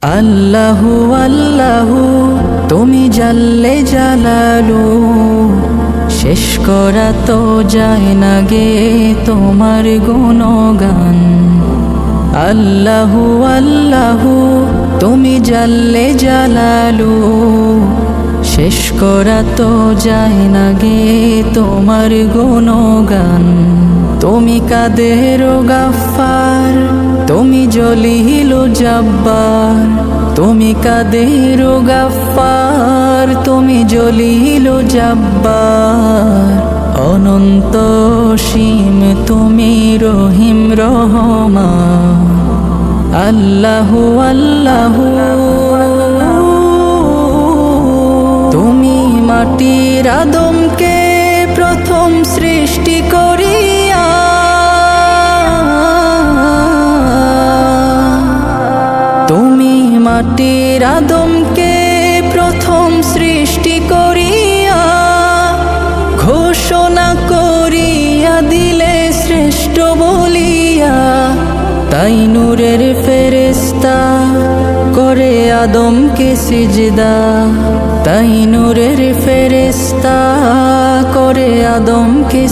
আল্লাহু আল্লাহু তুমি জাল্লে জালালু, শেষ করা তো যায় না গে তোমার গুণগান। আল্লাহু আল্লাহু তুমি জাল্লে জালালু, শেষ করা তো যায় না গে তোমার গুণগান। তুমি কাদের গাফফার, তুমি জলিল জব্বার, তুমি কাদের গাফফার, তুমি জলিল জব্বার। অনন্ত সীম তুমি রহিম রহমান। আল্লাহু আল্লাহু তুমি মাটির আদমকে প্রথম সৃষ্টি করিয়া, তুমি মাটির আদমকে প্রথম সৃষ্টি করিয়া, ঘোষণা করিয়া দিলে শ্রেষ্ঠ বলিয়া। তাই নূরের ফেরেশতা করে আদমকে সিজদা, তাই নূরের ফেরেশতা করে আদমকে